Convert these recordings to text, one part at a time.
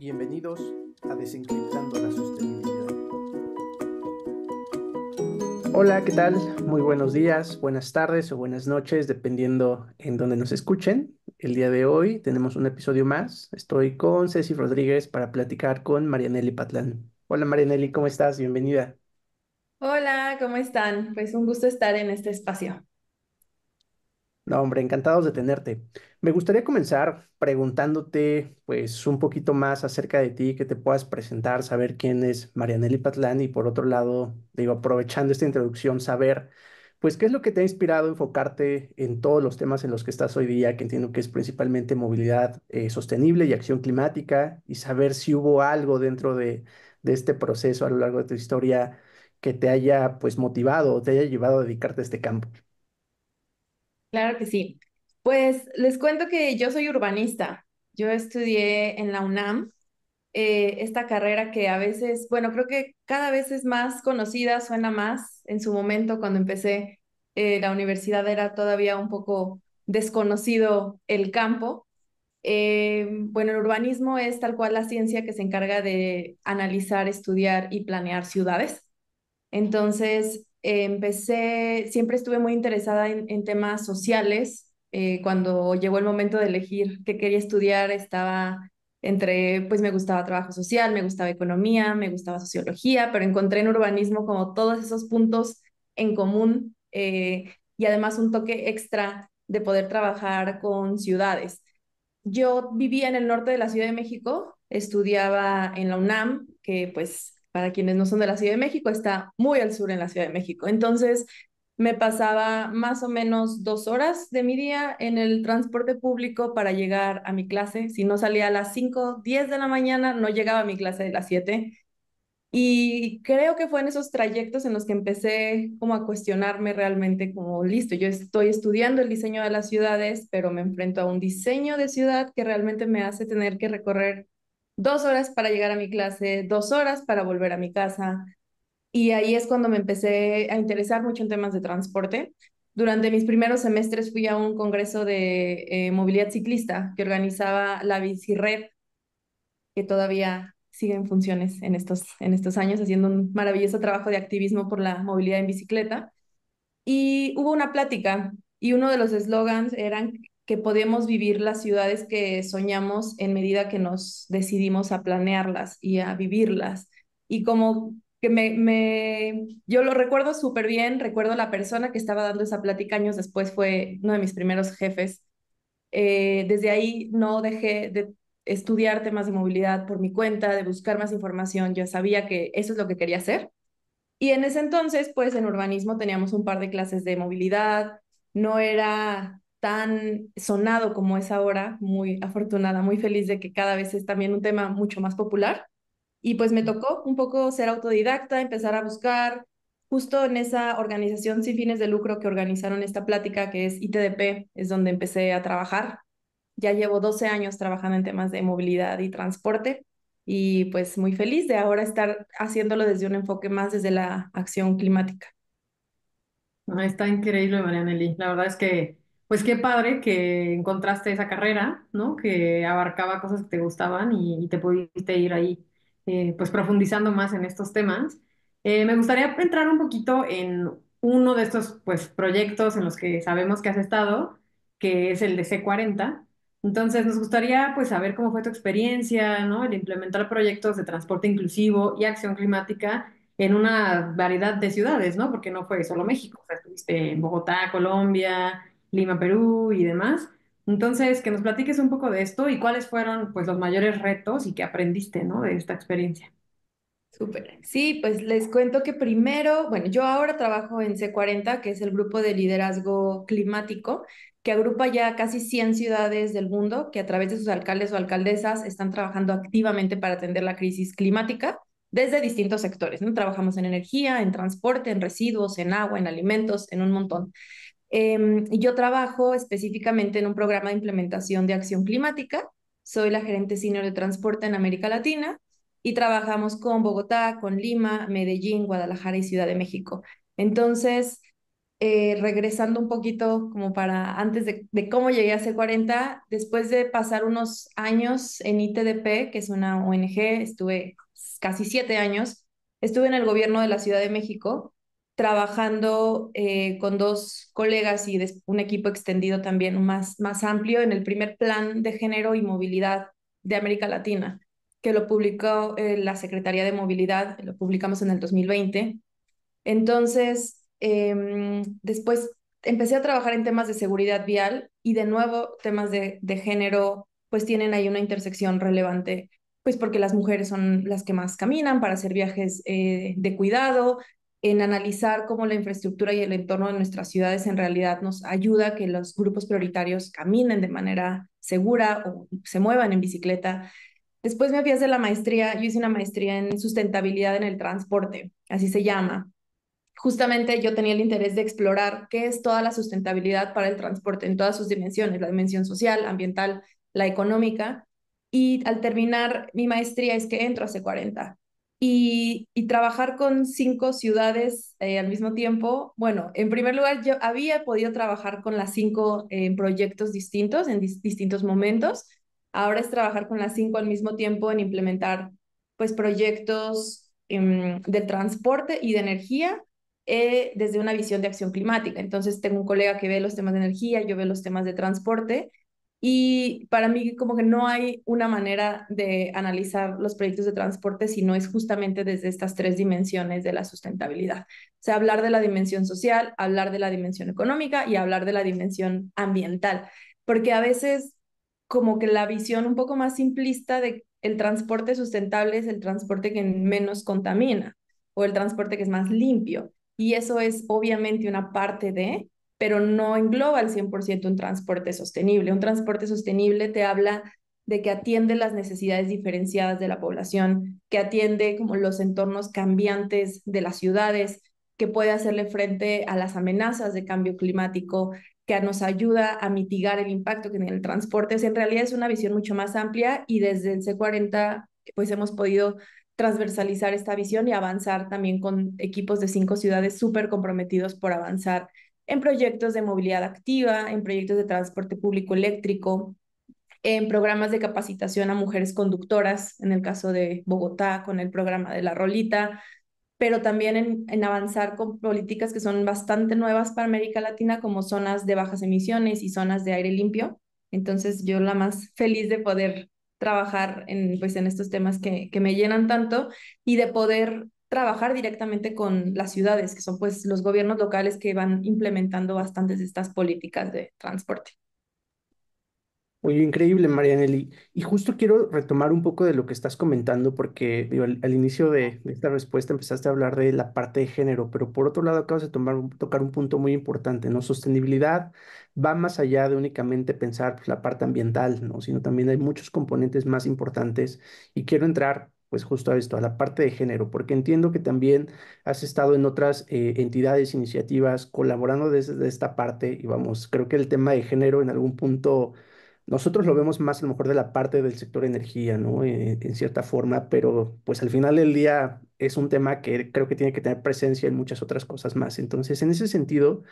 Bienvenidos a Desencriptando la Sostenibilidad. Hola, ¿qué tal? Muy buenos días, buenas tardes o buenas noches, dependiendo en dónde nos escuchen. El día de hoy tenemos un episodio más. Estoy con Ceci Rodríguez para platicar con Marianely Patlán. Hola Marianely, ¿cómo estás? Bienvenida. Hola, ¿cómo están? Pues un gusto estar en este espacio. No, hombre, encantados de tenerte. Me gustaría comenzar preguntándote, pues, un poquito más acerca de ti, que te puedas presentar, saber quién es Marianely Patlán y por otro lado, digo, aprovechando esta introducción, saber, pues, qué es lo que te ha inspirado a enfocarte en todos los temas en los que estás hoy día, que entiendo que es principalmente movilidad sostenible y acción climática, y saber si hubo algo dentro de este proceso a lo largo de tu historia que te haya, pues, motivado o te haya llevado a dedicarte a este campo. Claro que sí. Pues les cuento que yo soy urbanista. Yo estudié en la UNAM, esta carrera que a veces, bueno, creo que cada vez es más conocida, suena más. En su momento, cuando empecé la universidad, era todavía un poco desconocido el campo. Bueno, el urbanismo es tal cual la ciencia que se encarga de analizar, estudiar y planear ciudades. Entonces, siempre estuve muy interesada en temas sociales. Cuando llegó el momento de elegir qué quería estudiar, estaba entre, pues me gustaba trabajo social, me gustaba economía, me gustaba sociología, pero encontré en urbanismo como todos esos puntos en común, y además un toque extra de poder trabajar con ciudades. Yo vivía en el norte de la Ciudad de México, estudiaba en la UNAM, que pues para quienes no son de la Ciudad de México está muy al sur en la Ciudad de México. Entonces me pasaba más o menos 2 horas de mi día en el transporte público para llegar a mi clase. Si no salía a las 5:10 de la mañana, no llegaba a mi clase de las 7. Y creo que fue en esos trayectos en los que empecé como a cuestionarme realmente como, listo, yo estoy estudiando el diseño de las ciudades, pero me enfrento a un diseño de ciudad que realmente me hace tener que recorrer 2 horas para llegar a mi clase, 2 horas para volver a mi casa. Y ahí es cuando me empecé a interesar mucho en temas de transporte. Durante mis primeros semestres fui a un congreso de movilidad ciclista que organizaba la Bicired, que todavía sigue en funciones en estos años, haciendo un maravilloso trabajo de activismo por la movilidad en bicicleta. Y hubo una plática y uno de los eslogans eran que podemos vivir las ciudades que soñamos en medida que nos decidimos a planearlas y a vivirlas. Y como que yo lo recuerdo súper bien, recuerdo la persona que estaba dando esa plática años después, fue uno de mis primeros jefes. Desde ahí no dejé de estudiar temas de movilidad por mi cuenta, de buscar más información. Yo sabía que eso es lo que quería hacer. Y en ese entonces, pues en urbanismo teníamos un par de clases de movilidad. No era tan sonado como es ahora, muy afortunada, muy feliz de que cada vez es también un tema mucho más popular. Y pues me tocó un poco ser autodidacta, empezar a buscar. Justo en esa organización sin fines de lucro que organizaron esta plática, que es ITDP, es donde empecé a trabajar. Ya llevo 12 años trabajando en temas de movilidad y transporte y pues muy feliz de ahora estar haciéndolo desde un enfoque más desde la acción climática. Ah, está increíble, Marianely. La verdad es que, pues qué padre que encontraste esa carrera, ¿no? Que abarcaba cosas que te gustaban y te pudiste ir ahí, pues profundizando más en estos temas. Me gustaría entrar un poquito en uno de estos, pues, proyectos en los que sabemos que has estado, que es el de C40. Entonces, nos gustaría, pues, saber cómo fue tu experiencia, ¿no? El implementar proyectos de transporte inclusivo y acción climática en una variedad de ciudades, ¿no? Porque no fue solo México, o sea, estuviste en Bogotá, Colombia, Lima, Perú y demás. Entonces, que nos platiques un poco de esto y cuáles fueron, pues, los mayores retos y qué aprendiste, ¿no? De esta experiencia. Súper. Sí, pues les cuento que primero, bueno, yo ahora trabajo en C40, que es el grupo de liderazgo climático, que agrupa ya casi 100 ciudades del mundo que a través de sus alcaldes o alcaldesas están trabajando activamente para atender la crisis climática desde distintos sectores, ¿no? Trabajamos en energía, en transporte, en residuos, en agua, en alimentos, en un montón. Y yo trabajo específicamente en un programa de implementación de acción climática. Soy la gerente senior de transporte en América Latina y trabajamos con Bogotá, con Lima, Medellín, Guadalajara y Ciudad de México. Entonces, regresando un poquito como para antes de cómo llegué a C40, después de pasar unos años en ITDP, que es una ONG, estuve casi 7 años, estuve en el gobierno de la Ciudad de México trabajando con dos colegas y un equipo extendido también más amplio en el primer plan de género y movilidad de América Latina, que lo publicó la Secretaría de Movilidad, lo publicamos en el 2020. Entonces, después empecé a trabajar en temas de seguridad vial y de nuevo temas de género, pues tienen ahí una intersección relevante, pues porque las mujeres son las que más caminan para hacer viajes de cuidado, en analizar cómo la infraestructura y el entorno de nuestras ciudades en realidad nos ayuda a que los grupos prioritarios caminen de manera segura o se muevan en bicicleta. Después me fui a hacer la maestría, yo hice una maestría en sustentabilidad en el transporte, así se llama. Justamente yo tenía el interés de explorar qué es toda la sustentabilidad para el transporte en todas sus dimensiones, la dimensión social, ambiental, la económica. Y al terminar mi maestría es que entro a C40. Y trabajar con 5 ciudades al mismo tiempo, bueno, en primer lugar yo había podido trabajar con las 5 en proyectos distintos, en distintos momentos. Ahora es trabajar con las 5 al mismo tiempo en implementar pues proyectos de transporte y de energía desde una visión de acción climática. Entonces tengo un colega que ve los temas de energía, yo veo los temas de transporte y para mí como que no hay una manera de analizar los proyectos de transporte si no es justamente desde estas 3 dimensiones de la sustentabilidad. O sea, hablar de la dimensión social, hablar de la dimensión económica y hablar de la dimensión ambiental. Porque a veces como que la visión un poco más simplista de el transporte sustentable es el transporte que menos contamina o el transporte que es más limpio. Y eso es obviamente una parte de, pero no engloba al 100% un transporte sostenible. Un transporte sostenible te habla de que atiende las necesidades diferenciadas de la población, que atiende como los entornos cambiantes de las ciudades, que puede hacerle frente a las amenazas de cambio climático, que nos ayuda a mitigar el impacto que tiene el transporte. O sea, en realidad es una visión mucho más amplia y desde el C40 pues hemos podido transversalizar esta visión y avanzar también con equipos de 5 ciudades súper comprometidos por avanzar en proyectos de movilidad activa, en proyectos de transporte público eléctrico, en programas de capacitación a mujeres conductoras, en el caso de Bogotá, con el programa de La Rolita, pero también en avanzar con políticas que son bastante nuevas para América Latina, como zonas de bajas emisiones y zonas de aire limpio. Entonces, yo la más feliz de poder trabajar pues, en estos temas que me llenan tanto y de poder trabajar directamente con las ciudades, que son pues los gobiernos locales que van implementando bastantes de estas políticas de transporte. Oye, increíble, Marianely. Y justo quiero retomar un poco de lo que estás comentando, porque digo, al inicio de esta respuesta empezaste a hablar de la parte de género, pero por otro lado acabas de tocar un punto muy importante, ¿no? Sostenibilidad va más allá de únicamente pensar pues, la parte ambiental, ¿no? Sino también hay muchos componentes más importantes y quiero entrar pues justo a esto, a la parte de género, porque entiendo que también has estado en otras entidades, iniciativas, colaborando desde esta parte y vamos, creo que el tema de género en algún punto nosotros lo vemos más a lo mejor de la parte del sector energía, ¿no? En cierta forma, pero pues al final del día es un tema que creo que tiene que tener presencia en muchas otras cosas más. Entonces, en ese sentido,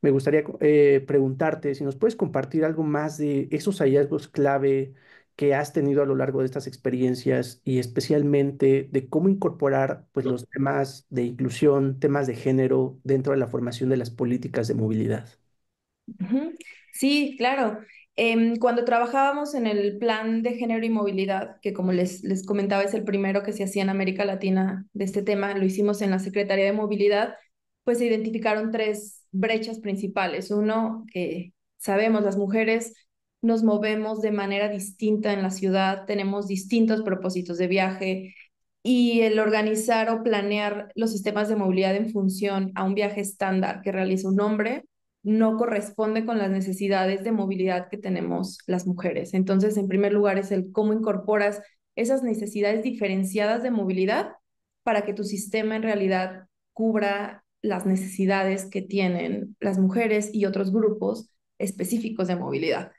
me gustaría preguntarte si nos puedes compartir algo más de esos hallazgos clave que has tenido a lo largo de estas experiencias y especialmente de cómo incorporar pues los temas de inclusión, temas de género dentro de la formación de las políticas de movilidad. Ujú. Sí, claro. Cuando trabajábamos en el plan de género y movilidad, que como les comentaba es el primero que se hacía en América Latina de este tema, lo hicimos en la Secretaría de Movilidad, pues se identificaron 3 brechas principales. Uno, que sabemos, las mujeres nos movemos de manera distinta en la ciudad, tenemos distintos propósitos de viaje y el organizar o planear los sistemas de movilidad en función a un viaje estándar que realiza un hombre no corresponde con las necesidades de movilidad que tenemos las mujeres. Entonces, en primer lugar, es el cómo incorporas esas necesidades diferenciadas de movilidad para que tu sistema en realidad cubra las necesidades que tienen las mujeres y otros grupos específicos de movilidad.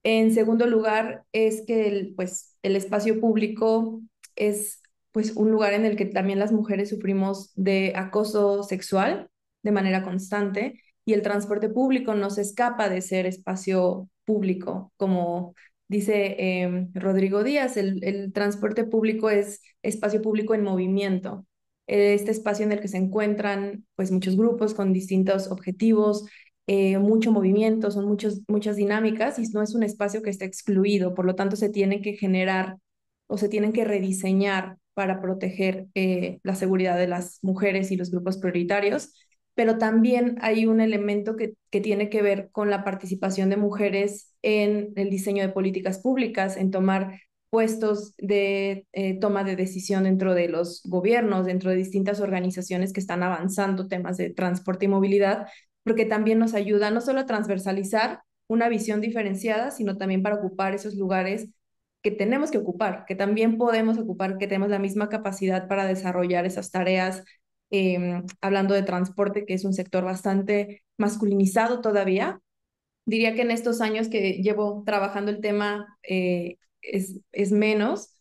En segundo lugar, es que el espacio público es pues un lugar en el que también las mujeres sufrimos de acoso sexual de manera constante y el transporte público no se escapa de ser espacio público, como dice Rodrigo Díaz, el transporte público es espacio público en movimiento. Este espacio en el que se encuentran pues muchos grupos con distintos objetivos, mucho movimiento, son muchas dinámicas y no es un espacio que esté excluido, por lo tanto se tiene que generar o se tienen que rediseñar para proteger la seguridad de las mujeres y los grupos prioritarios, pero también hay un elemento que tiene que ver con la participación de mujeres en el diseño de políticas públicas, en tomar puestos de toma de decisión dentro de los gobiernos, dentro de distintas organizaciones que están avanzando temas de transporte y movilidad, porque también nos ayuda no solo a transversalizar una visión diferenciada, sino también para ocupar esos lugares que tenemos que ocupar, que también podemos ocupar, que tenemos la misma capacidad para desarrollar esas tareas, hablando de transporte, que es un sector bastante masculinizado todavía. Diría que en estos años que llevo trabajando el tema es menos,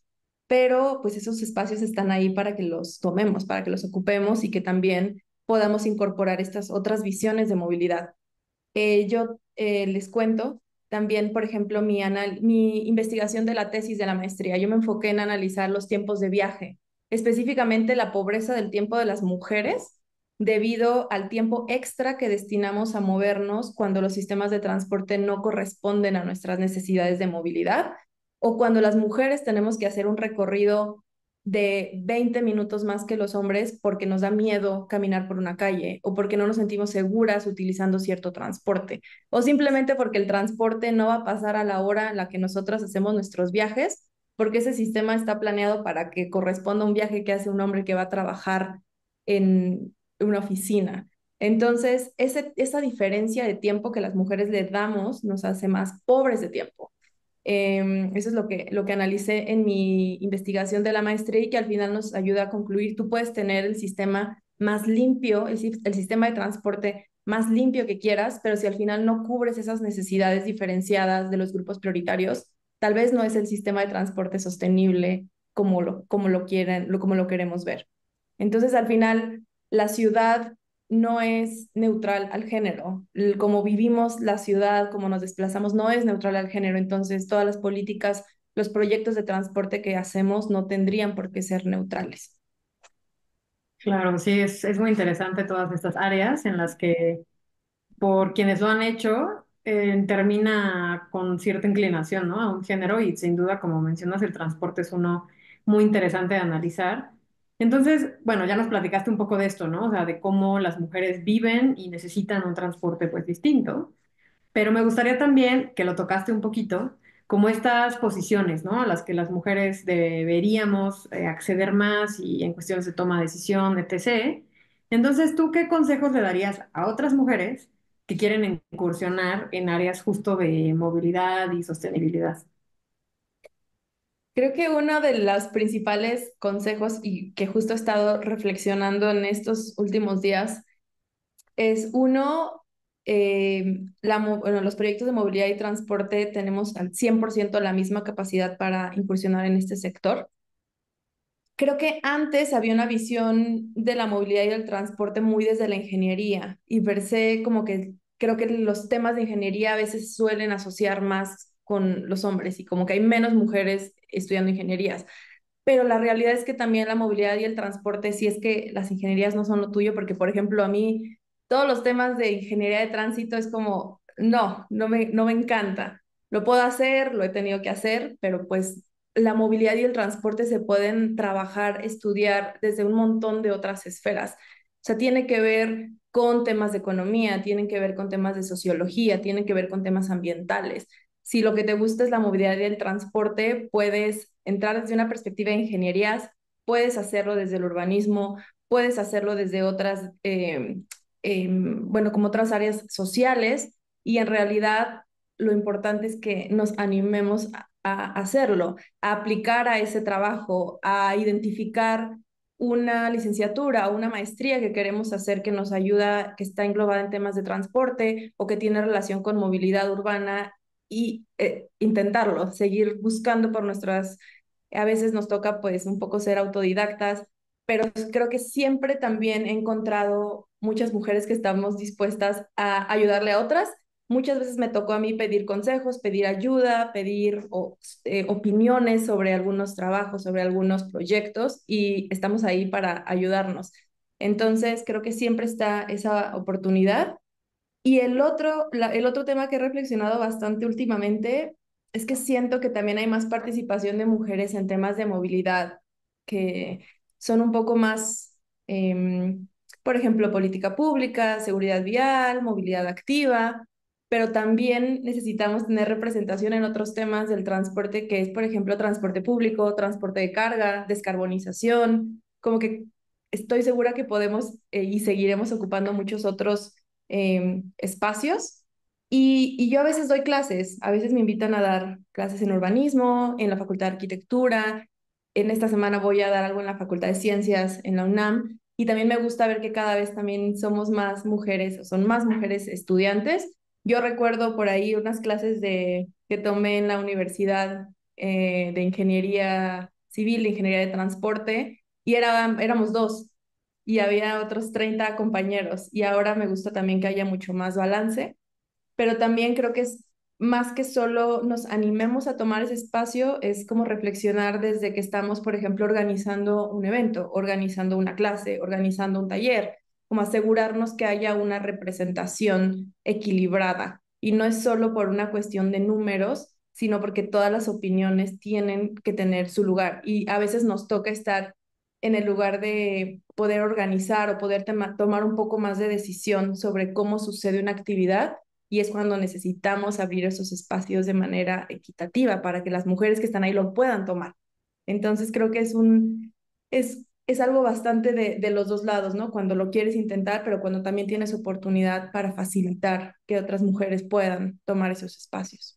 pero pues esos espacios están ahí para que los tomemos, para que los ocupemos y que también podamos incorporar estas otras visiones de movilidad. Yo les cuento también, por ejemplo, mi investigación de la tesis de la maestría. Yo me enfoqué en analizar los tiempos de viaje, específicamente la pobreza del tiempo de las mujeres debido al tiempo extra que destinamos a movernos cuando los sistemas de transporte no corresponden a nuestras necesidades de movilidad o cuando las mujeres tenemos que hacer un recorrido de 20 minutos más que los hombres porque nos da miedo caminar por una calle o porque no nos sentimos seguras utilizando cierto transporte o simplemente porque el transporte no va a pasar a la hora en la que nosotros hacemos nuestros viajes porque ese sistema está planeado para que corresponda a un viaje que hace un hombre que va a trabajar en una oficina. Entonces, esa diferencia de tiempo que las mujeres le damos nos hace más pobres de tiempo. Eso es lo que analicé en mi investigación de la maestría y que al final nos ayuda a concluir. Tú puedes tener el sistema más limpio, el sistema de transporte más limpio que quieras, pero si al final no cubres esas necesidades diferenciadas de los grupos prioritarios, tal vez no es el sistema de transporte sostenible como lo queremos ver. Entonces, al final, la ciudad no es neutral al género. Como vivimos la ciudad, como nos desplazamos, no es neutral al género. Entonces, todas las políticas, los proyectos de transporte que hacemos no tendrían por qué ser neutrales. Claro, sí, es muy interesante todas estas áreas en las que por quienes lo han hecho, termina con cierta inclinación, ¿no? A un género y sin duda, como mencionas, el transporte es uno muy interesante de analizar. Entonces, bueno, ya nos platicaste un poco de esto, ¿no? O sea, de cómo las mujeres viven y necesitan un transporte pues distinto. Pero me gustaría también que lo tocaste un poquito, como estas posiciones, ¿no? A las que las mujeres deberíamos acceder más y en cuestiones de toma de decisión, etc. Entonces, ¿tú qué consejos le darías a otras mujeres que quieren incursionar en áreas justo de movilidad y sostenibilidad? Creo que uno de los principales consejos y que justo he estado reflexionando en estos últimos días es uno, bueno, los proyectos de movilidad y transporte tenemos al 100% la misma capacidad para incursionar en este sector. Creo que antes había una visión de la movilidad y del transporte muy desde la ingeniería y per se como que creo que los temas de ingeniería a veces suelen asociar más con los hombres y como que hay menos mujeres estudiando ingenierías. Pero la realidad es que también la movilidad y el transporte, si es que las ingenierías no son lo tuyo, porque por ejemplo a mí todos los temas de ingeniería de tránsito es como, no me encanta. Lo puedo hacer, lo he tenido que hacer, pero pues la movilidad y el transporte se pueden trabajar, estudiar desde un montón de otras esferas. O sea, tiene que ver con temas de economía, tienen que ver con temas de sociología, tienen que ver con temas ambientales. Si lo que te gusta es la movilidad y el transporte, puedes entrar desde una perspectiva de ingenierías, puedes hacerlo desde el urbanismo, puedes hacerlo desde otras, bueno, como otras áreas sociales y en realidad lo importante es que nos animemos a hacerlo, a aplicar a ese trabajo, a identificar una licenciatura o una maestría que queremos hacer que nos ayuda, que está englobada en temas de transporte o que tiene relación con movilidad urbana y intentarlo, seguir buscando por nuestras, a veces nos toca pues un poco ser autodidactas pero creo que siempre también he encontrado muchas mujeres que estamos dispuestas a ayudarle a otras. Muchas veces me tocó a mí pedir consejos, pedir ayuda, pedir opiniones sobre algunos trabajos, sobre algunos proyectos y estamos ahí para ayudarnos. Entonces, creo que siempre está esa oportunidad. Y el otro tema que he reflexionado bastante últimamente es que siento que también hay más participación de mujeres en temas de movilidad, que son un poco más, por ejemplo, política pública, seguridad vial, movilidad activa, pero también necesitamos tener representación en otros temas del transporte, que es, por ejemplo, transporte público, transporte de carga, descarbonización, como que estoy segura que podemos y seguiremos ocupando muchos otros espacios. Y yo a veces doy clases, a veces me invitan a dar clases en urbanismo, en la Facultad de Arquitectura, en esta semana voy a dar algo en la Facultad de Ciencias en la UNAM, y también me gusta ver que cada vez también somos más mujeres, o son más mujeres estudiantes. Yo recuerdo por ahí unas clases que tomé en la Universidad de Ingeniería Civil, de Ingeniería de Transporte, y éramos dos y había otros 30 compañeros y ahora me gusta también que haya mucho más balance, pero también creo que es más que solo nos animemos a tomar ese espacio, es como reflexionar desde que estamos, por ejemplo, organizando un evento, organizando una clase, organizando un taller, como asegurarnos que haya una representación equilibrada y no es solo por una cuestión de números, sino porque todas las opiniones tienen que tener su lugar y a veces nos toca estar en el lugar de poder organizar o poder tomar un poco más de decisión sobre cómo sucede una actividad y es cuando necesitamos abrir esos espacios de manera equitativa para que las mujeres que están ahí lo puedan tomar. Entonces creo que es algo bastante de los dos lados, ¿no? Cuando lo quieres intentar, pero cuando también tienes oportunidad para facilitar que otras mujeres puedan tomar esos espacios.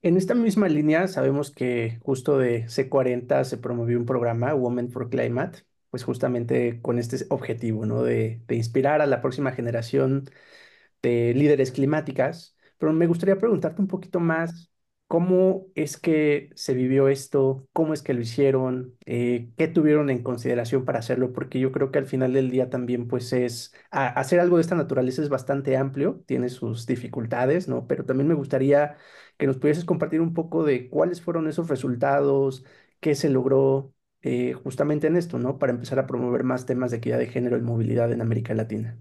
En esta misma línea, sabemos que justo de C40 se promovió un programa, Women for Climate, pues justamente con este objetivo, ¿no? De inspirar a la próxima generación de líderes climáticas, pero me gustaría preguntarte un poquito más, ¿cómo es que se vivió esto? ¿Cómo es que lo hicieron? ¿Qué tuvieron en consideración para hacerlo? Porque yo creo que al final del día también, pues hacer algo de esta naturaleza es bastante amplio, tiene sus dificultades, ¿no? Pero también me gustaría que nos pudieses compartir un poco de cuáles fueron esos resultados, qué se logró justamente en esto, ¿no? Para empezar a promover más temas de equidad de género y movilidad en América Latina.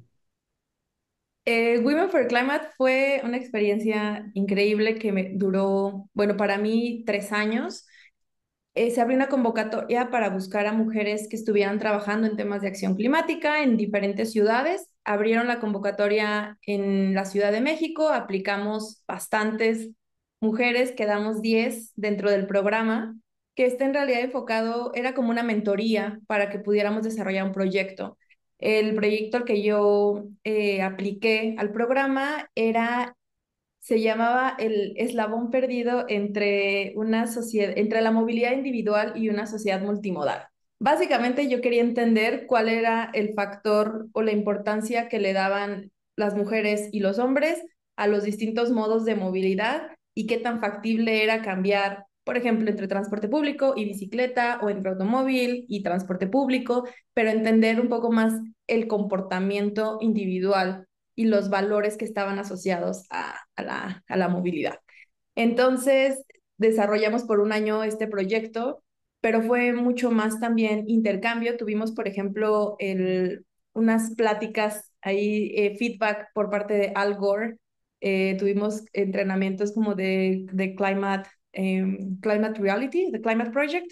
Women for Climate fue una experiencia increíble que me duró, bueno, para mí 3 años. Se abrió una convocatoria para buscar a mujeres que estuvieran trabajando en temas de acción climática en diferentes ciudades. Abrieron la convocatoria en la Ciudad de México, aplicamos bastantes mujeres, quedamos 10 dentro del programa, que está en realidad enfocado, era como una mentoría para que pudiéramos desarrollar un proyecto. El proyecto al que yo apliqué al programa se llamaba el eslabón perdido entre una sociedad, entre la movilidad individual y una sociedad multimodal. Básicamente yo quería entender cuál era el factor o la importancia que le daban las mujeres y los hombres a los distintos modos de movilidad y qué tan factible era cambiar, por ejemplo, entre transporte público y bicicleta o entre automóvil y transporte público, pero entender un poco más el comportamiento individual y los valores que estaban asociados a la movilidad. Entonces, desarrollamos por un año este proyecto, pero fue mucho más también intercambio. Tuvimos, por ejemplo, unas pláticas ahí, feedback por parte de Al Gore. Tuvimos entrenamientos como de Climate Reality, de Climate Project.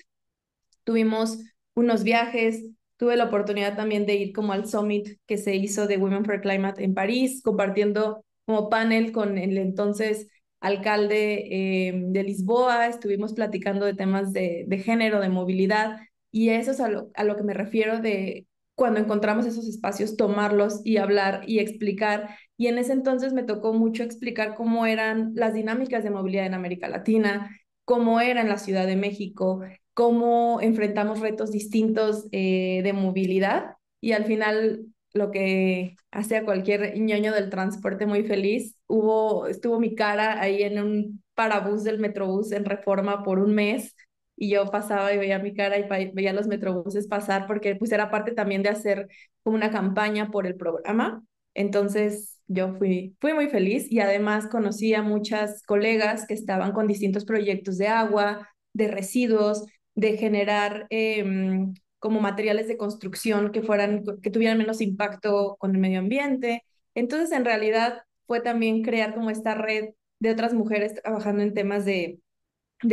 Tuvimos unos viajes, tuve la oportunidad también de ir como al summit que se hizo de Women for Climate en París, compartiendo como panel con el entonces alcalde de Lisboa, estuvimos platicando de temas de género, de movilidad, y eso es a lo que me refiero de cuando encontramos esos espacios, tomarlos y hablar y explicar. Y en ese entonces me tocó mucho explicar cómo eran las dinámicas de movilidad en América Latina, cómo era en la Ciudad de México, cómo enfrentamos retos distintos de movilidad y al final lo que hace a cualquier ñoño del transporte muy feliz, estuvo mi cara ahí en un parabús del Metrobús en Reforma por un mes y yo pasaba y veía mi cara y veía los metrobuses pasar porque pues era parte también de hacer como una campaña por el programa. Entonces yo fui muy feliz y además conocí a muchas colegas que estaban con distintos proyectos de agua, de residuos, de generar como materiales de construcción que tuvieran menos impacto con el medio ambiente. Entonces, en realidad fue también crear como esta red de otras mujeres trabajando en temas de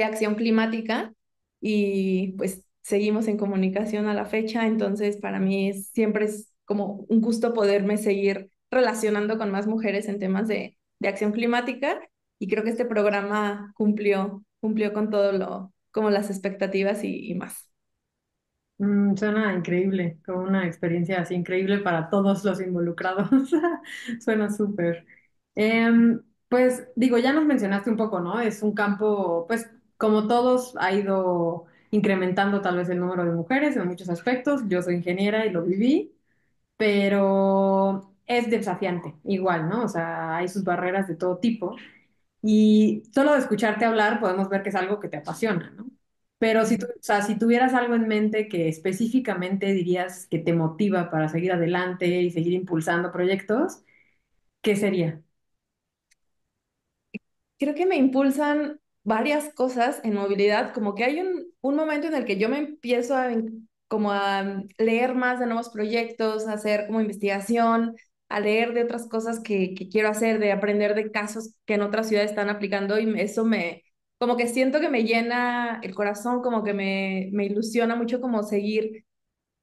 acción climática y pues seguimos en comunicación a la fecha, entonces para mí siempre es como un gusto poderme seguir relacionando con más mujeres en temas de acción climática y creo que este programa cumplió con todo como las expectativas y más. Suena increíble, como una experiencia así increíble para todos los involucrados. Suena súper. Pues digo, ya nos mencionaste un poco, ¿no? Es un campo, pues como todos, ha ido incrementando tal vez el número de mujeres en muchos aspectos. Yo soy ingeniera y lo viví, pero es desafiante, igual, ¿no? O sea, hay sus barreras de todo tipo. Y solo de escucharte hablar podemos ver que es algo que te apasiona, ¿no? Pero si tú, o sea, si tuvieras algo en mente que específicamente dirías que te motiva para seguir adelante y seguir impulsando proyectos, ¿qué sería? Creo que me impulsan varias cosas en movilidad, como que hay un momento en el que yo me empiezo como a leer más de nuevos proyectos, a hacer como investigación, a leer de otras cosas que quiero hacer, de aprender de casos que en otras ciudades están aplicando y eso como que siento que me llena el corazón, como que me ilusiona mucho como seguir,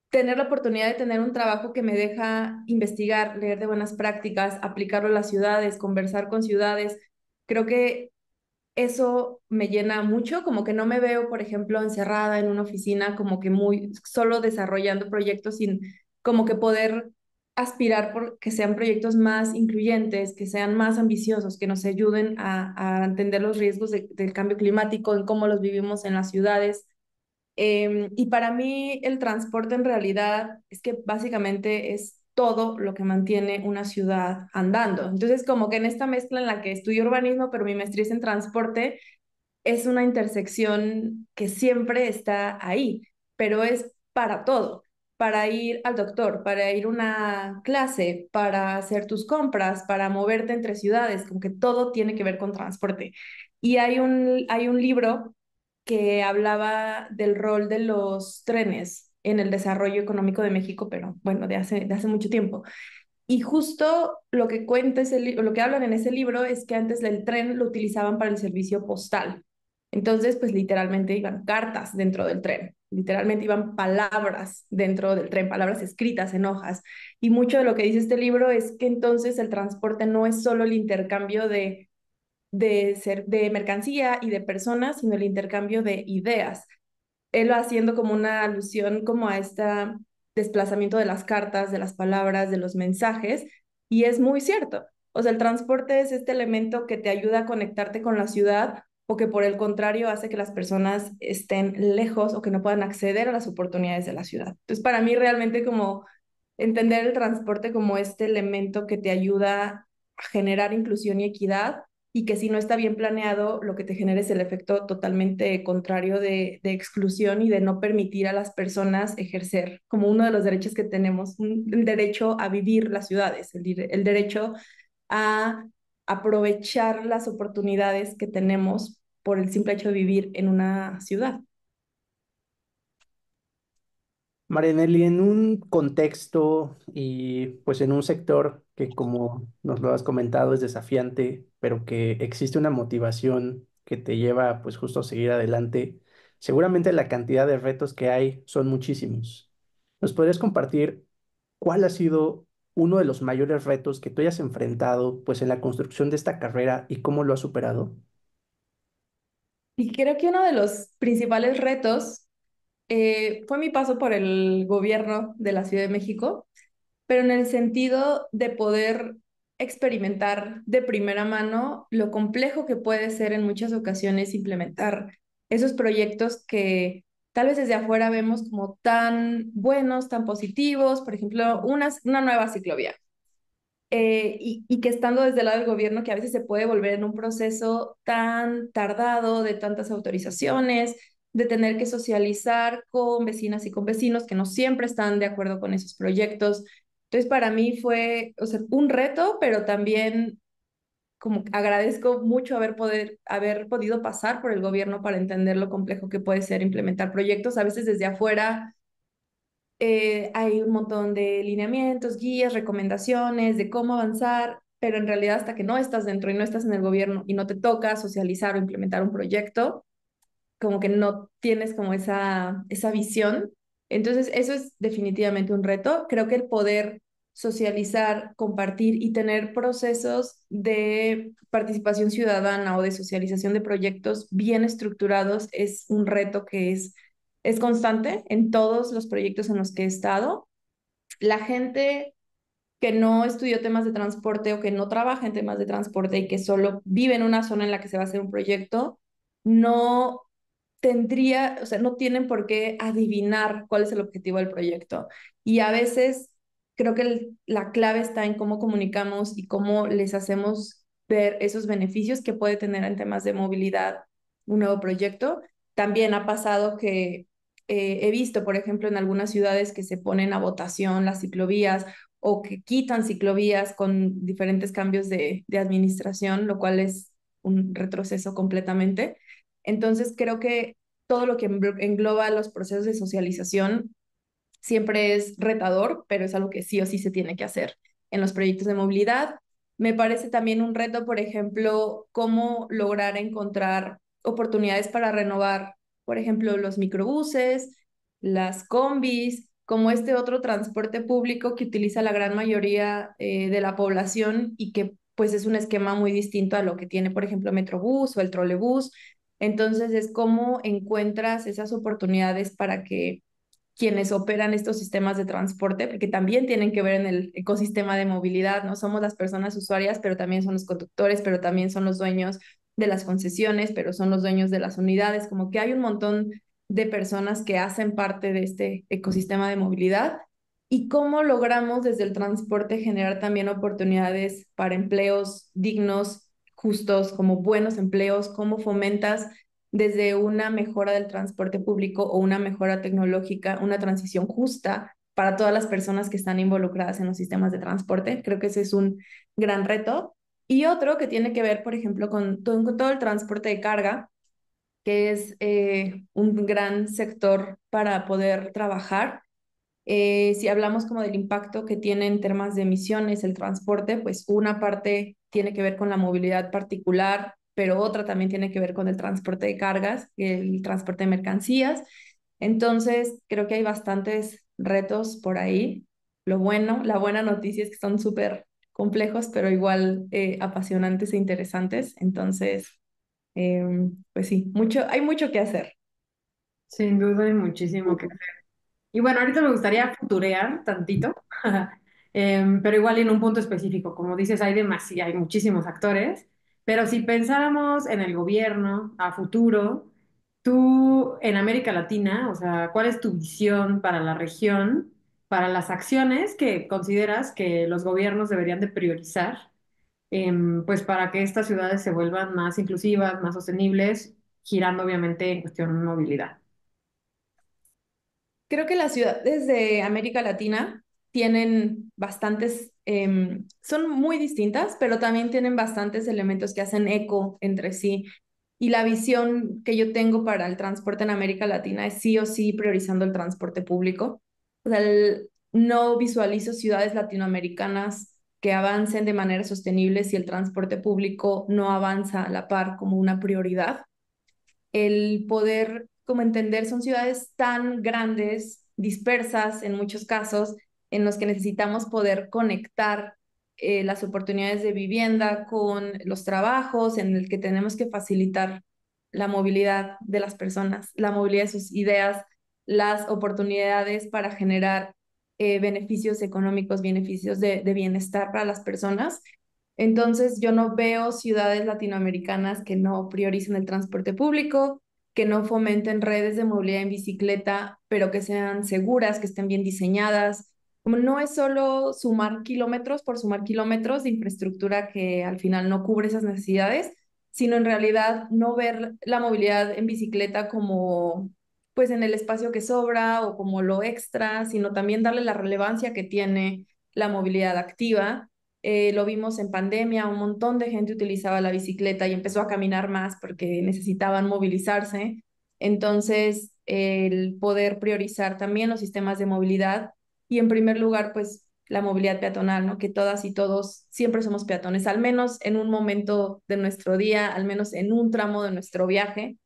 tener la oportunidad de tener un trabajo que me deja investigar, leer de buenas prácticas, aplicarlo a las ciudades, conversar con ciudades. Creo que eso me llena mucho, como que no me veo, por ejemplo, encerrada en una oficina, como que muy solo desarrollando proyectos sin como que poder aspirar por que sean proyectos más incluyentes, que sean más ambiciosos, que nos ayuden a entender los riesgos del cambio climático, en cómo los vivimos en las ciudades. Y para mí el transporte en realidad es que básicamente es todo lo que mantiene una ciudad andando. Entonces, como que en esta mezcla en la que estudio urbanismo, pero mi maestría es en transporte, es una intersección que siempre está ahí, pero es para todo, para ir al doctor, para ir a una clase, para hacer tus compras, para moverte entre ciudades, como que todo tiene que ver con transporte. Y hay un libro que hablaba del rol de los trenes en el desarrollo económico de México, pero bueno, de hace mucho tiempo. Y justo lo que cuenta lo que hablan en ese libro es que antes el tren lo utilizaban para el servicio postal. Entonces, pues literalmente iban cartas dentro del tren, literalmente iban palabras dentro del tren, palabras escritas en hojas. Y mucho de lo que dice este libro es que entonces el transporte no es solo el intercambio de mercancía y de personas, sino el intercambio de ideas. Él va haciendo como una alusión como a este desplazamiento de las cartas, de las palabras, de los mensajes, y es muy cierto. O sea, el transporte es este elemento que te ayuda a conectarte con la ciudad o que por el contrario hace que las personas estén lejos o que no puedan acceder a las oportunidades de la ciudad. Entonces, para mí realmente como entender el transporte como este elemento que te ayuda a generar inclusión y equidad y que si no está bien planeado, lo que te genera es el efecto totalmente contrario de exclusión y de no permitir a las personas ejercer como uno de los derechos que tenemos, el derecho a vivir las ciudades, el derecho a aprovechar las oportunidades que tenemos por el simple hecho de vivir en una ciudad. Marianelli, en un contexto y pues en un sector que como nos lo has comentado es desafiante, pero que existe una motivación que te lleva pues justo a seguir adelante, seguramente la cantidad de retos que hay son muchísimos. ¿Nos podrías compartir cuál ha sido uno de los mayores retos que tú hayas enfrentado pues en la construcción de esta carrera y cómo lo has superado? Y creo que uno de los principales retos fue mi paso por el gobierno de la Ciudad de México, pero en el sentido de poder experimentar de primera mano lo complejo que puede ser en muchas ocasiones implementar esos proyectos que tal vez desde afuera vemos como tan buenos, tan positivos, por ejemplo, una nueva ciclovía. Y que estando desde el lado del gobierno, que a veces se puede volver en un proceso tan tardado, de tantas autorizaciones, de tener que socializar con vecinas y con vecinos que no siempre están de acuerdo con esos proyectos. Entonces, para mí fue, o sea, un reto, pero también como agradezco mucho haber podido pasar por el gobierno para entender lo complejo que puede ser implementar proyectos. A veces desde afuera hay un montón de lineamientos, guías, recomendaciones de cómo avanzar, pero en realidad hasta que no estás dentro y no estás en el gobierno y no te toca socializar o implementar un proyecto, como que no tienes como esa visión. Entonces, eso es definitivamente un reto. Creo que el poder socializar, compartir y tener procesos de participación ciudadana o de socialización de proyectos bien estructurados es un reto que es constante en todos los proyectos en los que he estado. La gente que no estudió temas de transporte o que no trabaja en temas de transporte y que solo vive en una zona en la que se va a hacer un proyecto, no o sea, no tienen por qué adivinar cuál es el objetivo del proyecto. Y a veces creo que la clave está en cómo comunicamos y cómo les hacemos ver esos beneficios que puede tener en temas de movilidad un nuevo proyecto. También ha pasado que he visto, por ejemplo, en algunas ciudades que se ponen a votación las ciclovías o que quitan ciclovías con diferentes cambios de administración, lo cual es un retroceso completamente. Entonces, creo que todo lo que engloba los procesos de socialización siempre es retador, pero es algo que sí o sí se tiene que hacer en los proyectos de movilidad. Me parece también un reto, por ejemplo, cómo lograr encontrar oportunidades para renovar, por ejemplo, los microbuses, las combis, como este otro transporte público que utiliza la gran mayoría de la población y que pues es un esquema muy distinto a lo que tiene, por ejemplo, Metrobús o el trolebús. Entonces es cómo encuentras esas oportunidades para que quienes operan estos sistemas de transporte, porque también tienen que ver en el ecosistema de movilidad, ¿no? Somos las personas usuarias, pero también son los conductores, pero también son los dueños de las concesiones, pero son los dueños de las unidades, como que hay un montón de personas que hacen parte de este ecosistema de movilidad. ¿Y cómo logramos desde el transporte generar también oportunidades para empleos dignos, justos, como buenos empleos? ¿Cómo fomentas desde una mejora del transporte público o una mejora tecnológica, una transición justa para todas las personas que están involucradas en los sistemas de transporte? Creo que ese es un gran reto. Y otro que tiene que ver, por ejemplo, con todo el transporte de carga, que es un gran sector para poder trabajar. Si hablamos como del impacto que tiene en temas de emisiones el transporte, pues una parte tiene que ver con la movilidad particular, pero otra también tiene que ver con el transporte de cargas, el transporte de mercancías. Entonces, creo que hay bastantes retos por ahí. La buena noticia es que son súper complejos, pero igual apasionantes e interesantes. Entonces, pues sí, hay mucho que hacer. Sin duda hay muchísimo que hacer. Y bueno, ahorita me gustaría futurear tantito, pero igual en un punto específico. Como dices, hay muchísimos actores, pero si pensáramos en el gobierno a futuro, tú en América Latina, o sea, ¿cuál es tu visión para la región, para las acciones que consideras que los gobiernos deberían de priorizar, pues para que estas ciudades se vuelvan más inclusivas, más sostenibles, girando obviamente en cuestión de movilidad? Creo que las ciudades de América Latina tienen bastantes, son muy distintas, pero también tienen bastantes elementos que hacen eco entre sí. Y la visión que yo tengo para el transporte en América Latina es sí o sí priorizando el transporte público. O sea, no visualizo ciudades latinoamericanas que avancen de manera sostenible si el transporte público no avanza a la par como una prioridad. El poder, como entender, son ciudades tan grandes, dispersas en muchos casos, en los que necesitamos poder conectar las oportunidades de vivienda con los trabajos, en el que tenemos que facilitar la movilidad de las personas, la movilidad de sus ideas, las oportunidades para generar beneficios económicos, beneficios de bienestar para las personas. Entonces, yo no veo ciudades latinoamericanas que no prioricen el transporte público, que no fomenten redes de movilidad en bicicleta, pero que sean seguras, que estén bien diseñadas. Como no es solo sumar kilómetros por sumar kilómetros de infraestructura que al final no cubre esas necesidades, sino en realidad no ver la movilidad en bicicleta como pues en el espacio que sobra o como lo extra, sino también darle la relevancia que tiene la movilidad activa. Lo vimos en pandemia, un montón de gente utilizaba la bicicleta y empezó a caminar más porque necesitaban movilizarse. Entonces, el poder priorizar también los sistemas de movilidad y en primer lugar, pues la movilidad peatonal, ¿no? Que todas y todos siempre somos peatones, al menos en un momento de nuestro día, al menos en un tramo de nuestro viaje,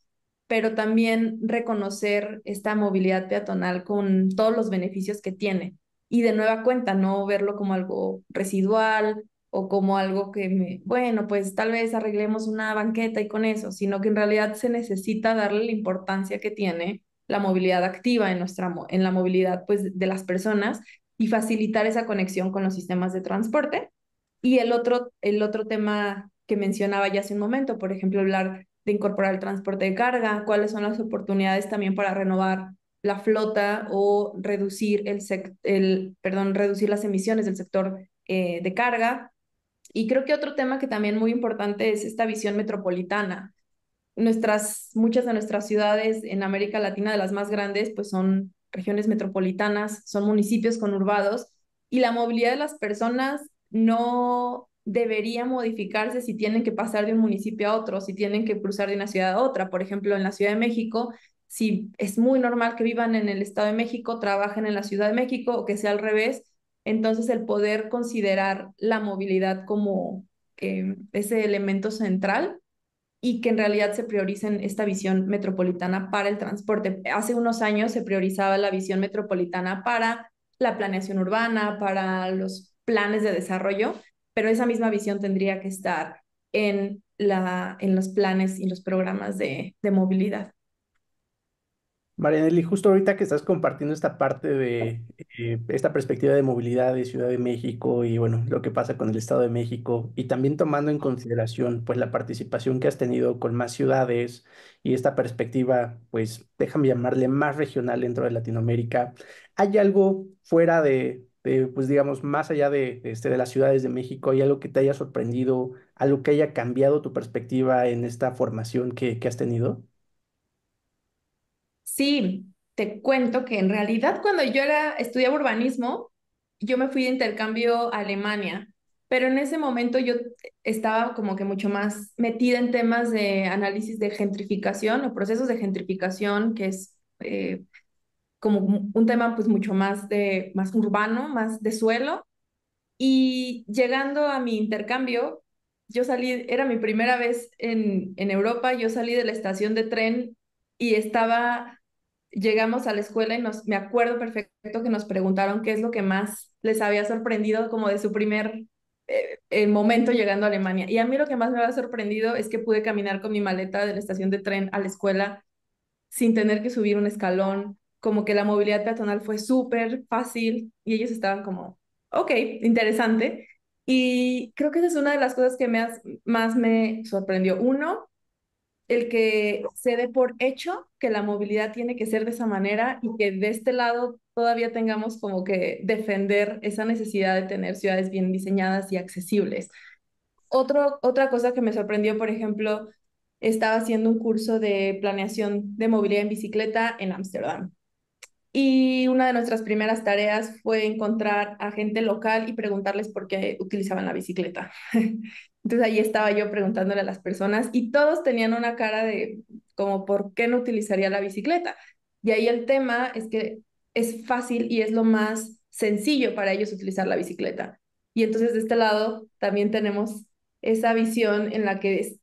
pero también reconocer esta movilidad peatonal con todos los beneficios que tiene. Y de nueva cuenta, no verlo como algo residual o como algo que bueno, pues tal vez arreglemos una banqueta y con eso, sino que en realidad se necesita darle la importancia que tiene la movilidad activa en en la movilidad pues de las personas y facilitar esa conexión con los sistemas de transporte. Y el otro tema que mencionaba ya hace un momento, por ejemplo, hablar de incorporar el transporte de carga, cuáles son las oportunidades también para renovar la flota o reducir reducir las emisiones del sector de carga. Y creo que otro tema que también muy importante es esta visión metropolitana. Muchas de nuestras ciudades en América Latina, de las más grandes, pues son regiones metropolitanas, son municipios conurbados y la movilidad de las personas no debería modificarse si tienen que pasar de un municipio a otro, si tienen que cruzar de una ciudad a otra. Por ejemplo, en la Ciudad de México, si es muy normal que vivan en el Estado de México, trabajen en la Ciudad de México o que sea al revés, entonces el poder considerar la movilidad como ese elemento central y que en realidad se prioricen esta visión metropolitana para el transporte. Hace unos años se priorizaba la visión metropolitana para la planeación urbana, para los planes de desarrollo, pero esa misma visión tendría que estar en los planes y los programas de movilidad. Marianely, justo ahorita que estás compartiendo esta parte de esta perspectiva de movilidad de Ciudad de México y bueno, lo que pasa con el Estado de México y también tomando en consideración pues la participación que has tenido con más ciudades y esta perspectiva pues déjame llamarle más regional dentro de Latinoamérica, ¿hay algo fuera pues digamos más allá de las ciudades de México, hay algo que te haya sorprendido, algo que haya cambiado tu perspectiva en esta formación que has tenido? Sí, te cuento que en realidad cuando estudiaba urbanismo, yo me fui de intercambio a Alemania, pero en ese momento yo estaba como que mucho más metida en temas de análisis de gentrificación o procesos de gentrificación, que es como un tema pues mucho más urbano, más de suelo. Y llegando a mi intercambio, era mi primera vez en Europa, yo salí de la estación de tren y llegamos a la escuela y me acuerdo perfecto que nos preguntaron qué es lo que más les había sorprendido como de su primer momento llegando a Alemania. Y a mí lo que más me había sorprendido es que pude caminar con mi maleta de la estación de tren a la escuela sin tener que subir un escalón, como que la movilidad peatonal fue súper fácil y ellos estaban como, ok, interesante. Y creo que esa es una de las cosas que más me sorprendió. Uno, el que se dé por hecho que la movilidad tiene que ser de esa manera y que de este lado todavía tengamos como que defender esa necesidad de tener ciudades bien diseñadas y accesibles. Otra cosa que me sorprendió, por ejemplo, estaba haciendo un curso de planeación de movilidad en bicicleta en Ámsterdam. Y una de nuestras primeras tareas fue encontrar a gente local y preguntarles por qué utilizaban la bicicleta. Entonces ahí estaba yo preguntándole a las personas y todos tenían una cara de como por qué no utilizaría la bicicleta. Y ahí el tema es que es fácil y es lo más sencillo para ellos utilizar la bicicleta. Y entonces de este lado también tenemos esa visión en la que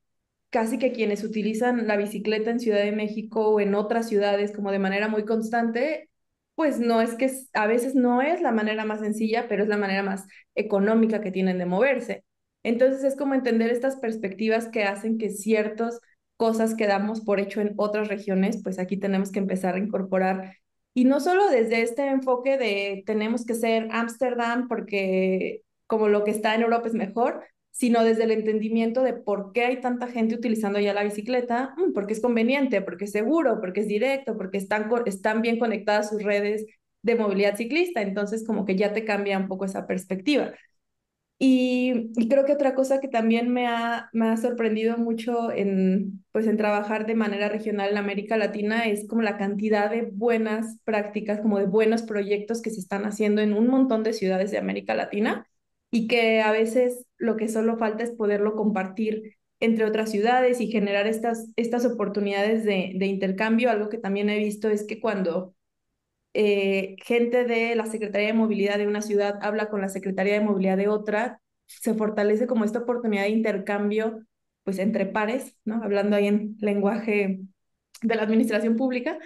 casi que quienes utilizan la bicicleta en Ciudad de México o en otras ciudades como de manera muy constante, pues no es que a veces no es la manera más sencilla, pero es la manera más económica que tienen de moverse. Entonces es como entender estas perspectivas que hacen que ciertas cosas que damos por hecho en otras regiones, pues aquí tenemos que empezar a incorporar. Y no solo desde este enfoque de tenemos que ser Ámsterdam porque como lo que está en Europa es mejor, sino desde el entendimiento de por qué hay tanta gente utilizando ya la bicicleta, porque es conveniente, porque es seguro, porque es directo, porque están bien conectadas sus redes de movilidad ciclista, entonces como que ya te cambia un poco esa perspectiva. Y creo que otra cosa que también me ha sorprendido mucho pues en trabajar de manera regional en América Latina es como la cantidad de buenas prácticas, como de buenos proyectos que se están haciendo en un montón de ciudades de América Latina y que a veces lo que solo falta es poderlo compartir entre otras ciudades y generar estas oportunidades de intercambio. Algo que también he visto es que cuando gente de la Secretaría de Movilidad de una ciudad habla con la Secretaría de Movilidad de otra, se fortalece como esta oportunidad de intercambio, pues entre pares, ¿no? Hablando ahí en lenguaje de la administración pública,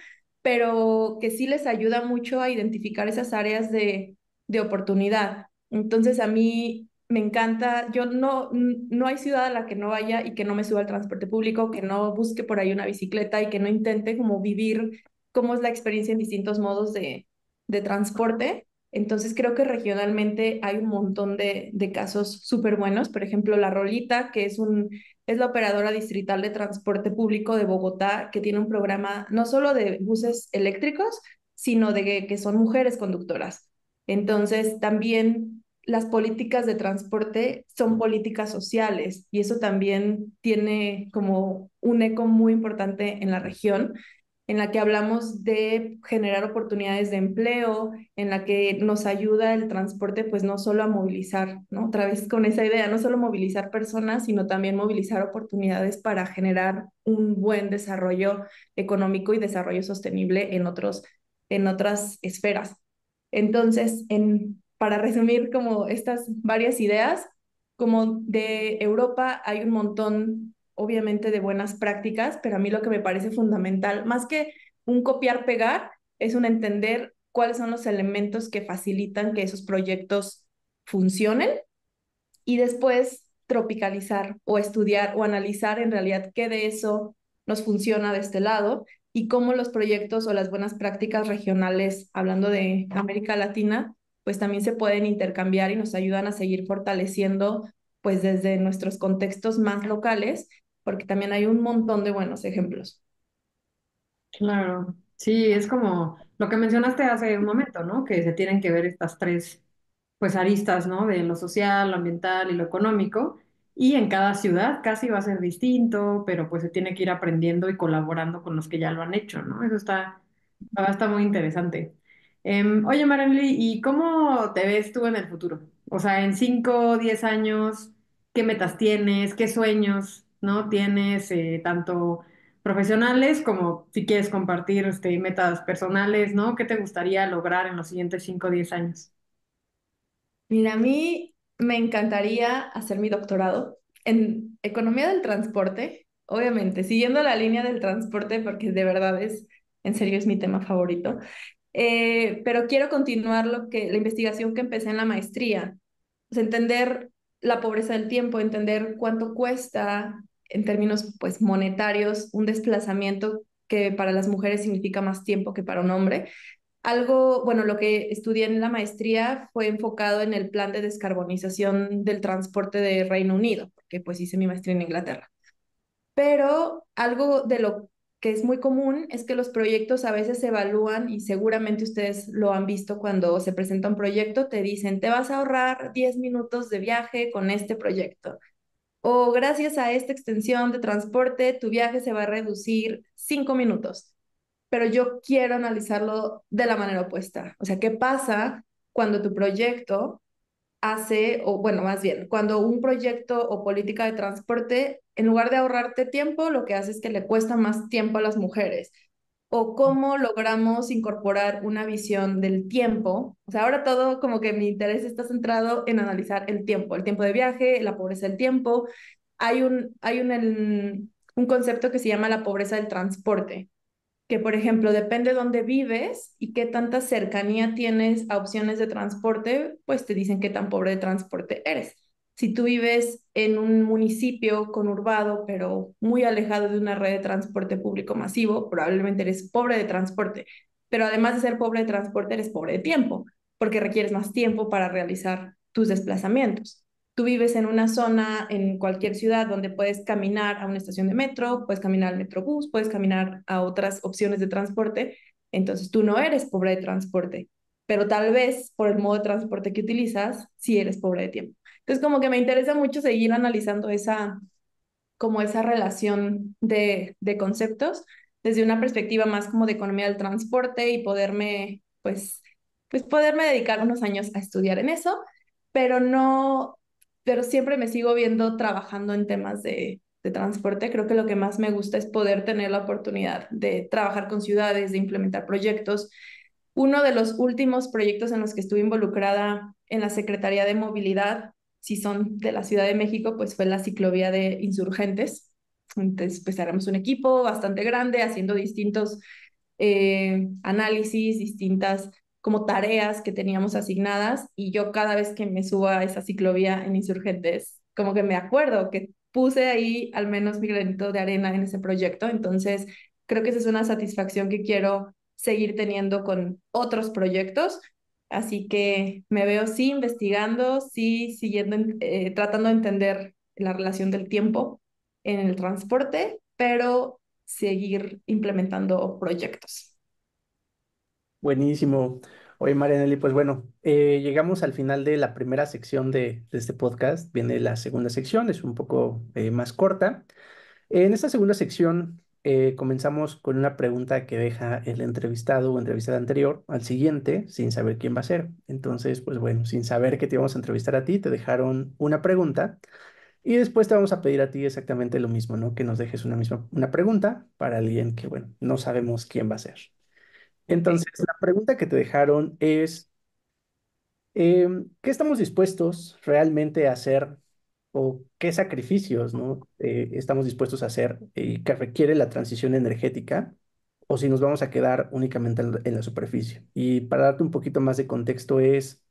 pero que sí les ayuda mucho a identificar esas áreas de oportunidad. Entonces, a mí me encanta, yo no hay ciudad a la que no vaya y que no me suba al transporte público, que no busque por ahí una bicicleta y que no intente como vivir cómo es la experiencia en distintos modos de transporte. Entonces creo que regionalmente hay un montón de casos súper buenos. Por ejemplo, La Rolita, que es la operadora distrital de transporte público de Bogotá, que tiene un programa no solo de buses eléctricos, sino de que son mujeres conductoras. Entonces, también las políticas de transporte son políticas sociales y eso también tiene como un eco muy importante en la región en la que hablamos de generar oportunidades de empleo, en la que nos ayuda el transporte, pues no solo a movilizar, ¿no? Otra vez con esa idea, no solo movilizar personas, sino también movilizar oportunidades para generar un buen desarrollo económico y desarrollo sostenible en otras esferas. Entonces, para resumir como estas varias ideas, como de Europa hay un montón, obviamente, de buenas prácticas, pero a mí lo que me parece fundamental, más que un copiar-pegar, es un entender cuáles son los elementos que facilitan que esos proyectos funcionen y después tropicalizar o estudiar o analizar en realidad qué de eso nos funciona de este lado y cómo los proyectos o las buenas prácticas regionales, hablando de América Latina, pues también se pueden intercambiar y nos ayudan a seguir fortaleciendo pues desde nuestros contextos más locales, porque también hay un montón de buenos ejemplos. Claro, sí, es como lo que mencionaste hace un momento, ¿no? Que se tienen que ver estas tres, pues, aristas, ¿no? De lo social, lo ambiental y lo económico. Y en cada ciudad casi va a ser distinto, pero pues se tiene que ir aprendiendo y colaborando con los que ya lo han hecho, ¿no? Eso está muy interesante. Oye, Marely, ¿y cómo te ves tú en el futuro? O sea, en 5, 10 años, ¿qué metas tienes? ¿Qué sueños, no tienes, tanto profesionales como si quieres compartir metas personales, ¿no? ¿Qué te gustaría lograr en los siguientes 5 o 10 años? Mira, a mí me encantaría hacer mi doctorado en economía del transporte, obviamente, siguiendo la línea del transporte porque de verdad en serio es mi tema favorito. Pero quiero continuar la investigación que empecé en la maestría, o sea, entender la pobreza del tiempo, entender cuánto cuesta en términos pues monetarios un desplazamiento que para las mujeres significa más tiempo que para un hombre. Algo, bueno, lo que estudié en la maestría fue enfocado en el plan de descarbonización del transporte de Reino Unido, porque pues hice mi maestría en Inglaterra. Pero algo de lo que es muy común es que los proyectos a veces se evalúan y seguramente ustedes lo han visto cuando se presenta un proyecto, te dicen, te vas a ahorrar 10 minutos de viaje con este proyecto. O gracias a esta extensión de transporte, tu viaje se va a reducir 5 minutos, pero yo quiero analizarlo de la manera opuesta. O sea, ¿qué pasa cuando tu proyecto hace, o bueno, más bien, cuando un proyecto o política de transporte, en lugar de ahorrarte tiempo, lo que hace es que le cuesta más tiempo a las mujeres? O cómo logramos incorporar una visión del tiempo. O sea, ahora todo como que mi interés está centrado en analizar el tiempo de viaje, la pobreza del tiempo. Un concepto que se llama la pobreza del transporte, que, por ejemplo, depende de dónde vives y qué tanta cercanía tienes a opciones de transporte, pues te dicen qué tan pobre de transporte eres. Si tú vives en un municipio conurbado, pero muy alejado de una red de transporte público masivo, probablemente eres pobre de transporte. Pero además de ser pobre de transporte, eres pobre de tiempo, porque requieres más tiempo para realizar tus desplazamientos. Tú vives en una zona, en cualquier ciudad, donde puedes caminar a una estación de metro, puedes caminar al metrobús, puedes caminar a otras opciones de transporte, entonces tú no eres pobre de transporte. pero tal vez por el modo de transporte que utilizas, sí eres pobre de tiempo. Entonces, como que me interesa mucho seguir analizando como esa relación de conceptos desde una perspectiva más como de economía del transporte y poderme, pues poderme dedicar unos años a estudiar en eso, pero no, pero siempre me sigo viendo trabajando en temas de transporte. Creo que lo que más me gusta es poder tener la oportunidad de trabajar con ciudades, de implementar proyectos. Uno de los últimos proyectos en los que estuve involucrada en la Secretaría de Movilidad, si son de la Ciudad de México, pues fue la ciclovía de Insurgentes. Entonces, pues éramos un equipo bastante grande haciendo distintos análisis, distintas como tareas que teníamos asignadas y yo cada vez que me subo a esa ciclovía en Insurgentes, como que me acuerdo que puse ahí al menos mi granito de arena en ese proyecto. Entonces, creo que esa es una satisfacción que quiero seguir teniendo con otros proyectos. Así que me veo sí investigando, sí siguiendo, tratando de entender la relación del tiempo en el transporte, pero seguir implementando proyectos. Buenísimo. Oye, Marianely, pues bueno, llegamos al final de la primera sección de este podcast. Viene la segunda sección, es un poco más corta. En esta segunda sección comenzamos con una pregunta que deja el entrevistado o entrevistada anterior al siguiente sin saber quién va a ser. Entonces, pues bueno, sin saber que te íbamos a entrevistar a ti, te dejaron una pregunta y después te vamos a pedir a ti exactamente lo mismo, ¿no? Que nos dejes una pregunta para alguien que, bueno, no sabemos quién va a ser. Entonces, Ok. la pregunta que te dejaron es, ¿qué estamos dispuestos realmente a hacer o qué sacrificios, ¿no? Estamos dispuestos a hacer que requiere la transición energética o si nos vamos a quedar únicamente en la superficie? Y para darte un poquito más de contexto es,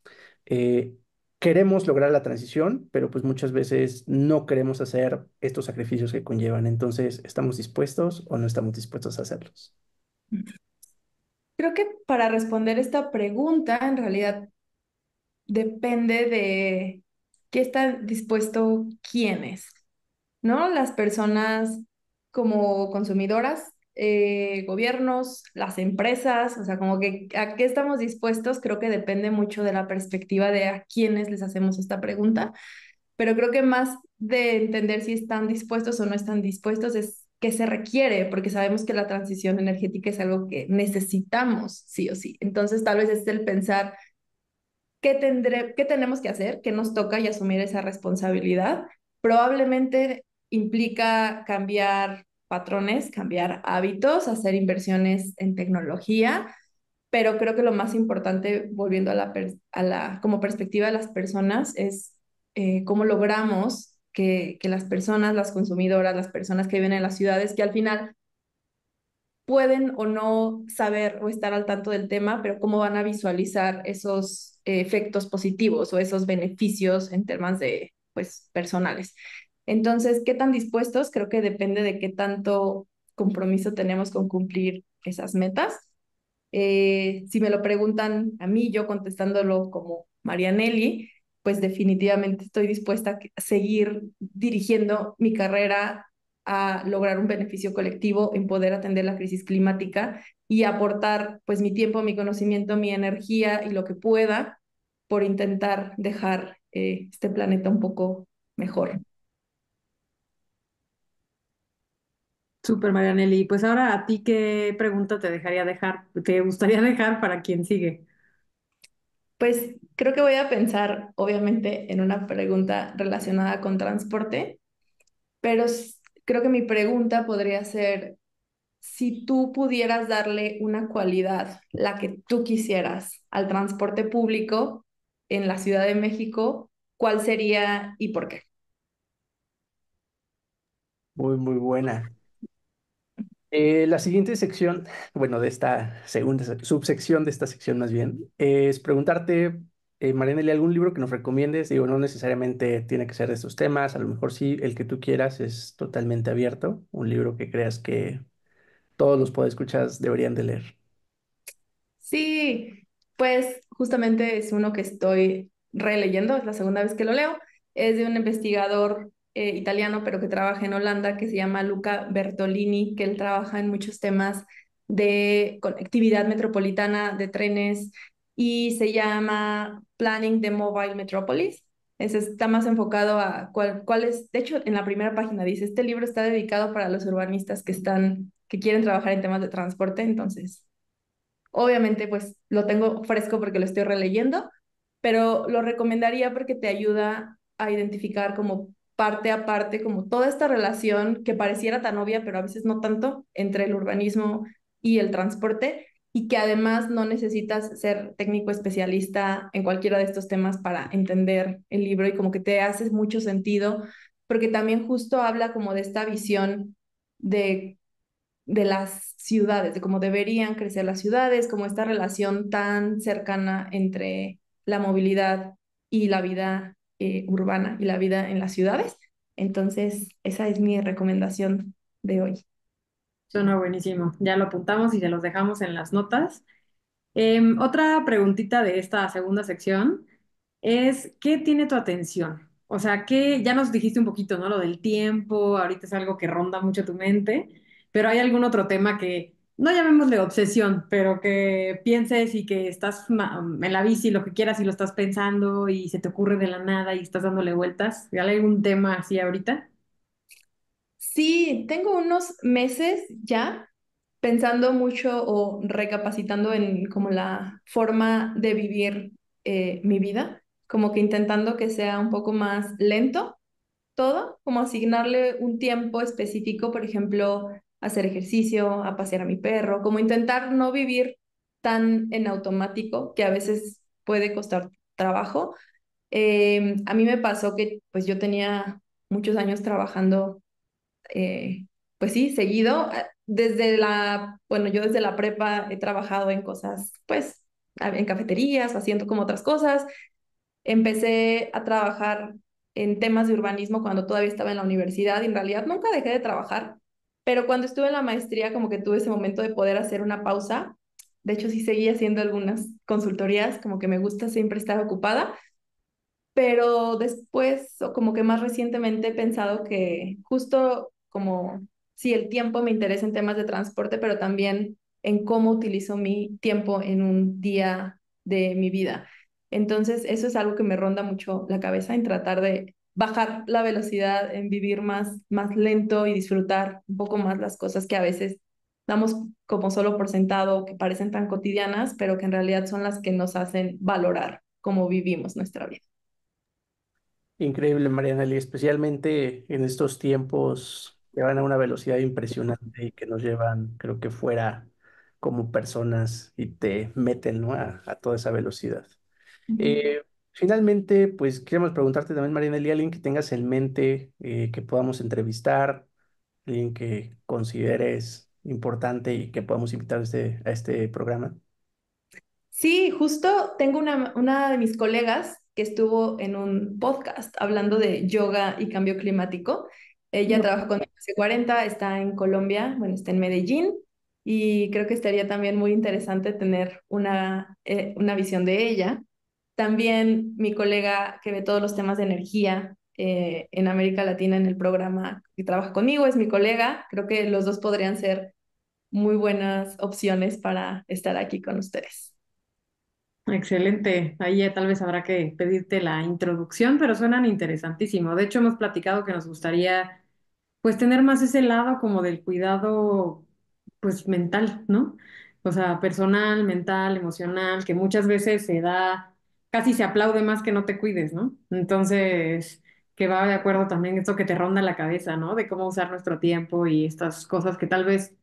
eh, queremos lograr la transición, pero pues muchas veces no queremos hacer estos sacrificios que conllevan. Entonces, ¿estamos dispuestos o no estamos dispuestos a hacerlos? Creo que para responder esta pregunta, en realidad depende de qué está dispuesto quiénes, ¿no? Las personas como consumidoras, gobiernos, las empresas, o sea, como que a qué estamos dispuestos, creo que depende mucho de la perspectiva de a quiénes les hacemos esta pregunta, pero creo que más de entender si están dispuestos o no están dispuestos es qué se requiere, porque sabemos que la transición energética es algo que necesitamos sí o sí. Entonces, tal vez es el pensar qué tenemos que hacer, qué nos toca y asumir esa responsabilidad. Probablemente implica cambiar patrones, cambiar hábitos, hacer inversiones en tecnología, pero creo que lo más importante, volviendo como perspectiva de las personas, es cómo logramos que las personas, las consumidoras, las personas que viven en las ciudades, que al final pueden o no saber o estar al tanto del tema, pero cómo van a visualizar esos efectos positivos o esos beneficios en temas de, pues, personales. Entonces, ¿qué tan dispuestos? Creo que depende de qué tanto compromiso tenemos con cumplir esas metas. Si me lo preguntan a mí, yo contestándolo como Marianelli, pues definitivamente estoy dispuesta a seguir dirigiendo mi carrera a lograr un beneficio colectivo en poder atender la crisis climática y aportar pues mi tiempo, mi conocimiento, mi energía y lo que pueda por intentar dejar este planeta un poco mejor. Súper, Marianely. Pues ahora a ti, ¿qué pregunta te gustaría dejar para quien sigue? Pues creo que voy a pensar obviamente en una pregunta relacionada con transporte, pero creo que mi pregunta podría ser, si tú pudieras darle una cualidad, la que tú quisieras, al transporte público en la Ciudad de México, ¿cuál sería y por qué? Muy, muy buena. La siguiente sección, bueno, de esta segunda subsección de esta sección más bien, es preguntarte, Marianely, algún libro que nos recomiendes. Digo, no necesariamente tiene que ser de estos temas, a lo mejor sí, el que tú quieras es totalmente abierto, un libro que creas que todos los podescuchas deberían de leer. Sí, pues justamente es uno que estoy releyendo, es la segunda vez que lo leo. Es de un investigador italiano, pero que trabaja en Holanda, que se llama Luca Bertolini, que él trabaja en muchos temas de conectividad metropolitana, de trenes. y se llama Planning the Mobile Metropolis. Ese está más enfocado a cuál es, de hecho, en la primera página dice, este libro está dedicado para los urbanistas que quieren trabajar en temas de transporte, entonces, obviamente, pues lo tengo fresco porque lo estoy releyendo, pero lo recomendaría porque te ayuda a identificar como parte a parte, como toda esta relación que pareciera tan obvia, pero a veces no tanto, entre el urbanismo y el transporte, y que además no necesitas ser técnico especialista en cualquiera de estos temas para entender el libro y como que te hace mucho sentido, porque también justo habla como de esta visión de las ciudades, de cómo deberían crecer las ciudades, como esta relación tan cercana entre la movilidad y la vida urbana y la vida en las ciudades. Entonces, esa es mi recomendación de hoy. Suena buenísimo. Ya lo apuntamos y se los dejamos en las notas. Otra preguntita de esta segunda sección es, ¿qué tiene tu atención? O sea, que ya nos dijiste un poquito, ¿no? Lo del tiempo, ahorita es algo que ronda mucho tu mente, pero ¿hay algún otro tema que, no llamémosle obsesión, pero que pienses y que estás en la bici, lo que quieras y lo estás pensando y se te ocurre de la nada y estás dándole vueltas? ¿Hay algún tema así ahorita? Sí, tengo unos meses ya pensando mucho o recapacitando en como la forma de vivir mi vida, como que intentando que sea un poco más lento todo, como asignarle un tiempo específico, por ejemplo, hacer ejercicio, a pasear a mi perro, como intentar no vivir tan en automático que a veces puede costar trabajo. A mí me pasó que pues yo tenía muchos años trabajando, pues sí, seguido. Bueno, yo desde la prepa he trabajado en cosas, pues, en cafeterías, haciendo como otras cosas. Empecé a trabajar en temas de urbanismo cuando todavía estaba en la universidad y en realidad nunca dejé de trabajar, pero cuando estuve en la maestría como que tuve ese momento de poder hacer una pausa. De hecho, sí seguí haciendo algunas consultorías, como que me gusta siempre estar ocupada, pero después, o como que más recientemente he pensado que justo como, sí, el tiempo me interesa en temas de transporte, pero también en cómo utilizo mi tiempo en un día de mi vida. Entonces, eso es algo que me ronda mucho la cabeza en tratar de bajar la velocidad, en vivir más lento y disfrutar un poco más las cosas que a veces damos como solo por sentado, que parecen tan cotidianas, pero que en realidad son las que nos hacen valorar cómo vivimos nuestra vida. Increíble, Marianela, y especialmente en estos tiempos que van a una velocidad impresionante y que nos llevan, creo que fuera como personas y te meten, ¿no? A toda esa velocidad. Ujú. Eh, Finalmente, pues queremos preguntarte también, Marianela, alguien que tengas en mente que podamos entrevistar, alguien que consideres importante y que podamos invitar a este programa. Sí, justo tengo una de mis colegas que estuvo en un podcast hablando de yoga y cambio climático. Ella No. trabaja con MC40, está en Colombia, bueno, está en Medellín, y creo que estaría también muy interesante tener una visión de ella. También mi colega que ve todos los temas de energía en América Latina en el programa que trabaja conmigo es mi colega. Creo que los dos podrían ser muy buenas opciones para estar aquí con ustedes. Excelente. Ahí ya tal vez habrá que pedirte la introducción, pero suenan interesantísimo. De hecho, hemos platicado que nos gustaría pues tener más ese lado como del cuidado pues mental, ¿no? O sea, personal, mental, emocional, que muchas veces se da, casi se aplaude más que no te cuides, ¿no? Entonces, que va de acuerdo también esto que te ronda la cabeza, ¿no? De cómo usar nuestro tiempo y estas cosas que tal vez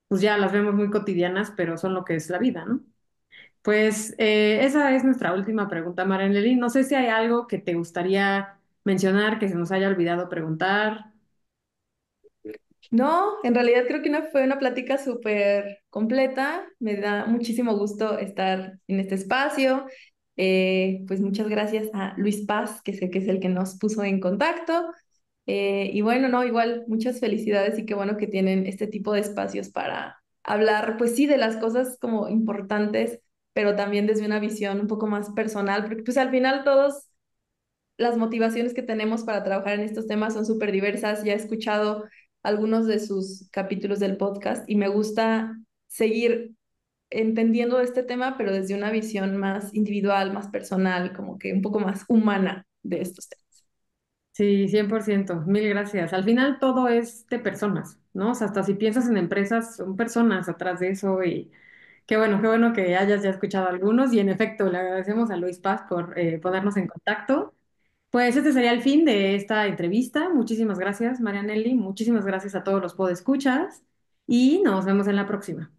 pues ya las vemos muy cotidianas, pero son lo que es la vida, ¿no? Pues esa es nuestra última pregunta, Maranelli. No sé si hay algo que te gustaría mencionar, que se nos haya olvidado preguntar. No, en realidad creo que fue una plática súper completa. Me da muchísimo gusto estar en este espacio. Pues muchas gracias a Luis Paz, que sé que es el que nos puso en contacto. Y bueno, no, igual muchas felicidades y qué bueno que tienen este tipo de espacios para hablar, pues sí, de las cosas como importantes, pero también desde una visión un poco más personal, porque pues al final todos las motivaciones que tenemos para trabajar en estos temas son súper diversas. Ya he escuchado algunos de sus capítulos del podcast y me gusta seguir entendiendo este tema, pero desde una visión más individual, más personal, como que un poco más humana de estos temas. Sí, 100%. Mil gracias. Al final todo es de personas, ¿no? O sea, hasta si piensas en empresas, son personas atrás de eso y qué bueno que hayas ya escuchado algunos y en efecto, le agradecemos a Luis Paz por ponernos en contacto. Pues este sería el fin de esta entrevista. Muchísimas gracias, Marianelli. Muchísimas gracias a todos los podescuchas y nos vemos en la próxima.